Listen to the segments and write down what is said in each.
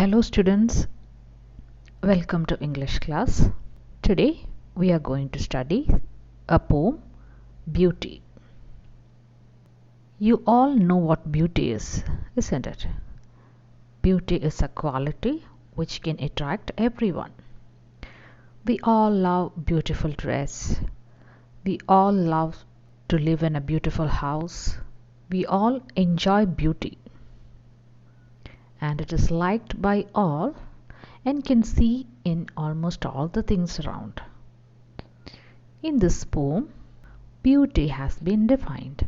Hello students, welcome to English class. Today we are going to study a poem, Beauty. You all know what beauty is, isn't it? Beauty is a quality which can attract everyone. We all love beautiful dress. We all love to live in a beautiful house. We all enjoy beauty. And it is liked by all and can see in almost all the things around. In this poem, beauty has been defined.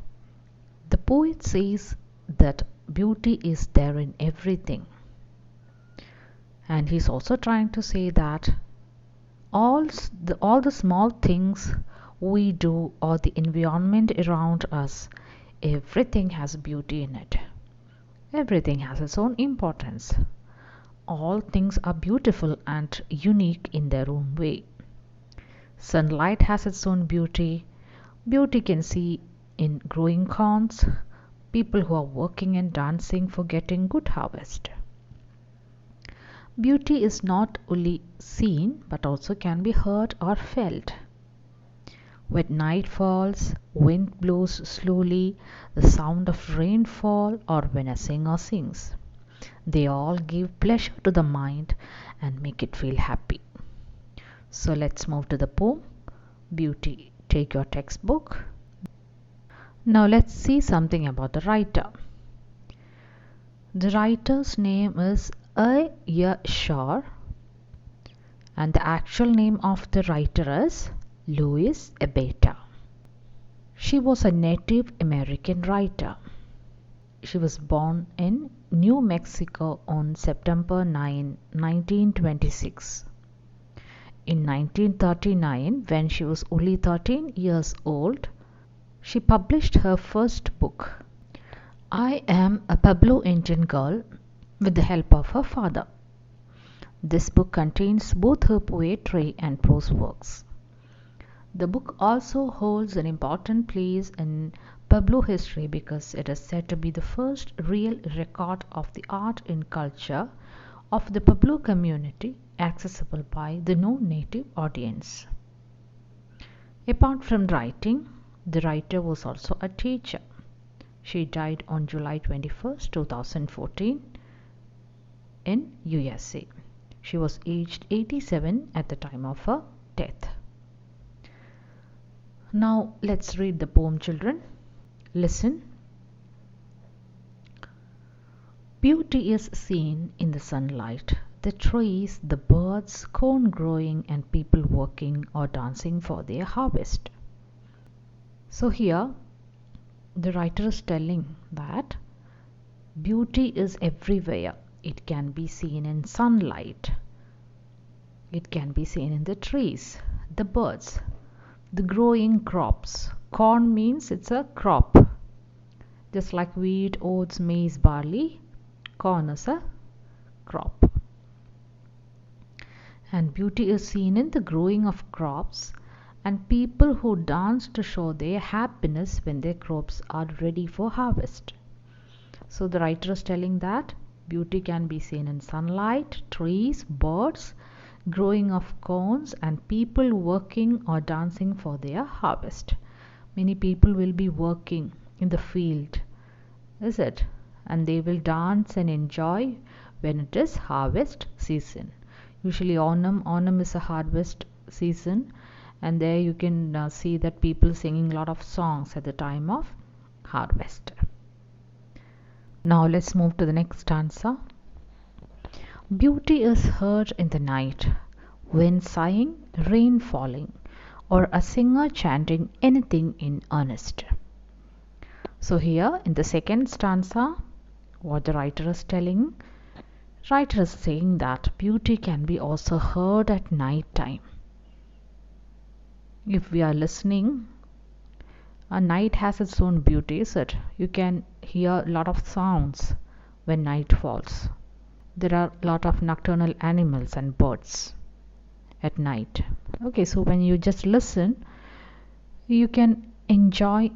The poet says that beauty is there in everything. And he's also trying to say that all the small things we do or the environment around us, everything has beauty in it. Everything has its own importance. All things are beautiful and unique in their own way. Sunlight has its own beauty. Beauty can see in growing corns, people who are working and dancing for getting good harvest. Beauty is not only seen but also can be heard or felt. When night falls, wind blows slowly, the sound of rainfall, or when a singer sings. They all give pleasure to the mind and make it feel happy. So let's move to the poem, Beauty. Take your textbook. Now let's see something about the writer. The writer's name is A. Shaw, and the actual name of the writer is Louise Abeta. She was a Native American writer. She was born in New Mexico on September 9, 1926. In 1939, when she was only 13 years old, she published her first book, I Am a Pueblo Indian Girl, with the help of her father. This book contains both her poetry and prose works. The book also holds an important place in Pueblo history because it is said to be the first real record of the art and culture of the Pueblo community accessible by the non-native audience. Apart from writing, the writer was also a teacher. She died on July 21st, 2014 in USA. She was aged 87 at the time of her death. Now let's read the poem, children. Listen. Beauty is seen in the sunlight, the trees, the birds, corn growing, and people working or dancing for their harvest. So here the writer is telling that beauty is everywhere. It can be seen in sunlight. It can be seen in the trees, the birds, the growing crops. Corn means it's a crop. Just like wheat, oats, maize, barley, corn is a crop. And beauty is seen in the growing of crops and people who dance to show their happiness when their crops are ready for harvest. So the writer is telling that beauty can be seen in sunlight, trees, birds, growing of corns, and people working or dancing for their harvest. Many people will be working in the field, is it? And they will dance and enjoy when it is harvest season. Usually Onam is a harvest season, and there you can see that people singing a lot of songs at the time of harvest. Now let's move to the next stanza. Beauty is heard in the night, wind sighing, rain falling, or a singer chanting anything in earnest. So here in the second stanza, what the writer is telling, writer is saying that beauty can be also heard at night time. If we are listening, a night has its own beauty, is it? You can hear a lot of sounds when night falls. There are a lot of nocturnal animals and birds at night. Okay, so when you just listen, you can enjoy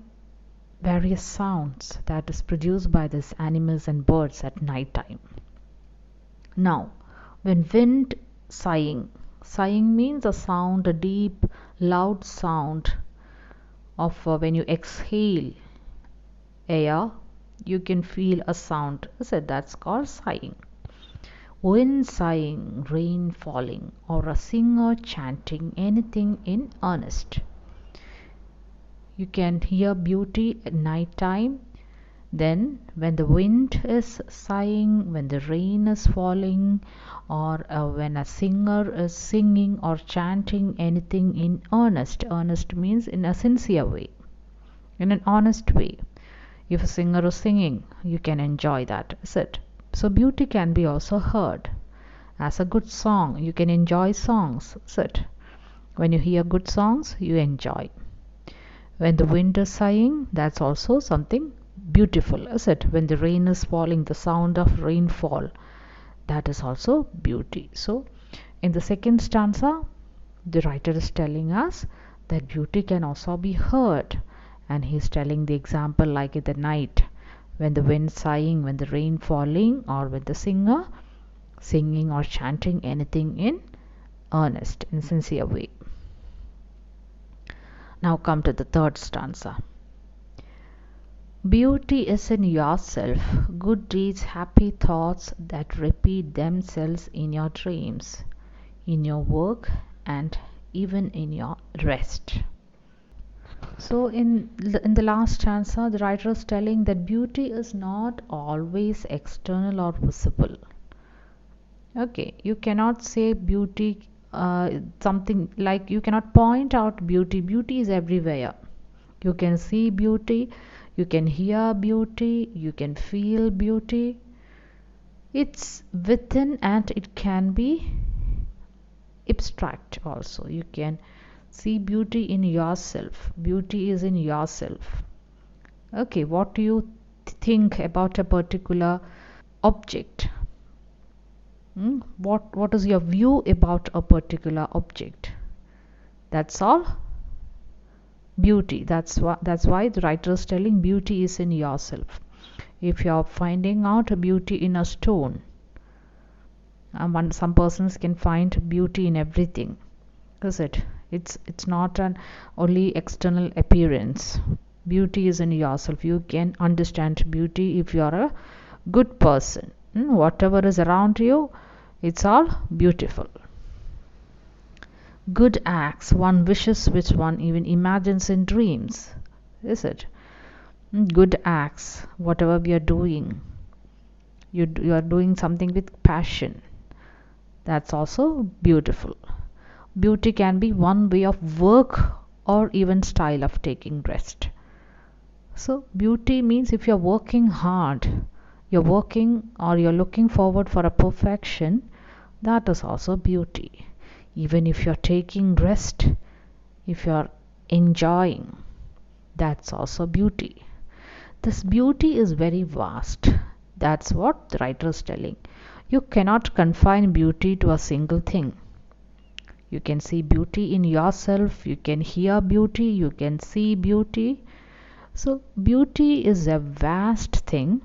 various sounds that is produced by these animals and birds at night time. Now, when wind sighing, sighing means a sound, a deep, loud sound of when you exhale air, you can feel a sound. So that's called sighing. Wind sighing, rain falling, or a singer chanting anything in earnest. You can hear beauty at night time. Then, when the wind is sighing, when the rain is falling, or when a singer is singing or chanting anything in earnest, earnest means in a sincere way, in an honest way. If a singer is singing, you can enjoy that, is it? So, beauty can be also heard as a good song. You can enjoy songs, is it? When you hear good songs, you enjoy. When the wind is sighing, that's also something beautiful, is it? When the rain is falling, the sound of rainfall, that is also beauty. So, in the second stanza, the writer is telling us that beauty can also be heard, and he's telling the example like in the night, when the wind sighing, when the rain falling, or when the singer singing or chanting anything in earnest, in sincere way. Now come to the third stanza. Beauty is in yourself, good deeds, happy thoughts that repeat themselves in your dreams, in your work, and even in your rest. So in the last stanza, the writer is telling that beauty is not always external or visible. Okay, you cannot say beauty, something like you cannot point out beauty. Beauty is everywhere. You can see beauty, you can hear beauty, you can feel beauty. It's within and it can be abstract also. You can see beauty in yourself. Beauty is in yourself. Okay, what do you think about a particular object? What is your view about a particular object? That's all beauty. That's why the writer is telling beauty is in yourself. If you are finding out beauty in a stone, some persons can find beauty in everything, is it? It's not an only external appearance. Beauty is in yourself. You can understand beauty if you are a good person. Whatever is around you, it's all beautiful. Good acts one wishes, which one even imagines in dreams, is it? Good acts, whatever we are doing, you are doing something with passion, that's also beautiful. Beauty can be one way of work or even style of taking rest. So beauty means if you're working hard, you're working or you're looking forward for a perfection, that is also beauty. Even if you're taking rest, if you're enjoying, that's also beauty. This beauty is very vast. That's what the writer is telling. You cannot confine beauty to a single thing. You can see beauty in yourself, you can hear beauty, you can see beauty. So beauty is a vast thing.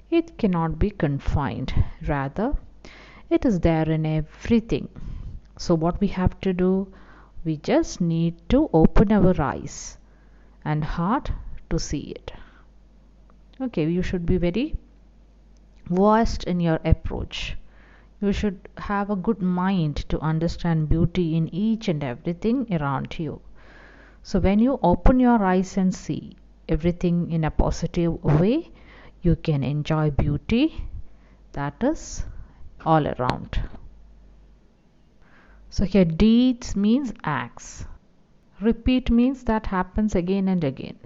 It cannot be confined. Rather, it is there in everything. So what we have to do, we just need to open our eyes and heart to see it. Okay, you should be very vast in your approach. You should have a good mind to understand beauty in each and everything around you. So when you open your eyes and see everything in a positive way, you can enjoy beauty that is all around. So here deeds means acts. Repeat means that happens again and again.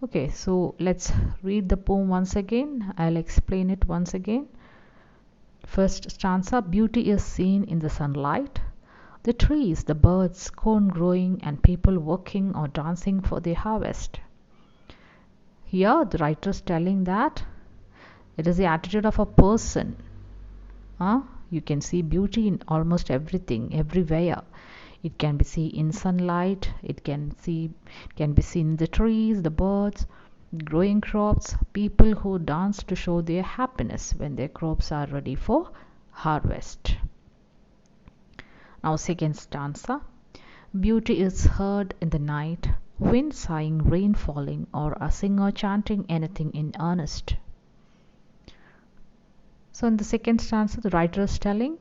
Okay, so let's read the poem once again. I'll explain it once again. First stanza, beauty is seen in the sunlight, the trees, the birds, corn growing, and people working or dancing for their harvest. Here the writer is telling that it is the attitude of a person. You can see beauty in almost everything, everywhere. It can be seen in sunlight, it can be seen in the trees, the birds, growing crops, people who dance to show their happiness when their crops are ready for harvest. Now, second stanza. Beauty is heard in the night, wind sighing, rain falling, or a singer chanting anything in earnest. So, in the second stanza, the writer is telling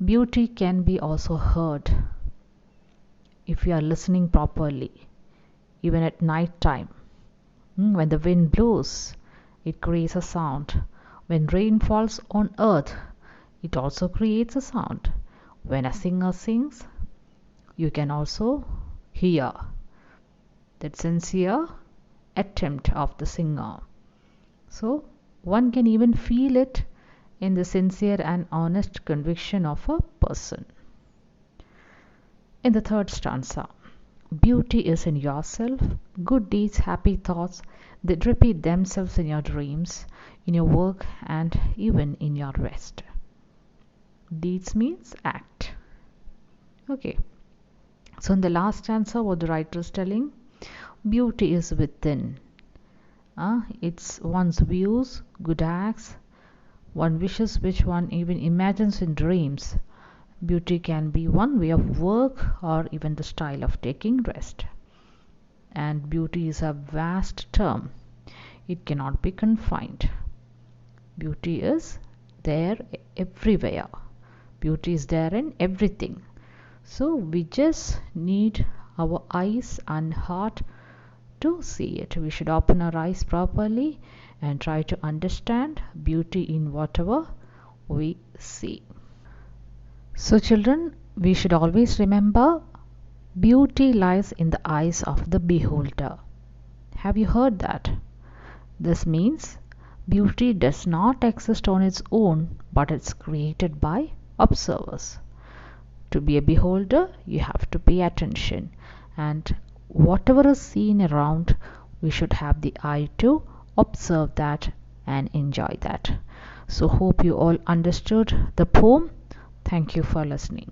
beauty can be also heard if you are listening properly, even at night time. When the wind blows, it creates a sound. When rain falls on earth, it also creates a sound. When a singer sings, you can also hear that sincere attempt of the singer. So, one can even feel it in the sincere and honest conviction of a person. In the third stanza, beauty is in yourself, good deeds, happy thoughts that repeat themselves in your dreams, in your work, and even in your rest. Deeds means act. Okay. So, in the last stanza, what the writer is telling, beauty is within. It's one's views, good acts, one wishes which one even imagines in dreams. Beauty can be one way of work or even the style of taking rest. And beauty is a vast term, it cannot be confined. Beauty is there everywhere, beauty is there in everything. So we just need our eyes and heart to see it. We should open our eyes properly and try to understand beauty in whatever we see. So, children, we should always remember beauty lies in the eyes of the beholder. Have you heard that? This means beauty does not exist on its own, but it's created by observers. To be a beholder, you have to pay attention, and whatever is seen around, we should have the eye to observe that and enjoy that. So, hope you all understood the poem. Thank you for listening.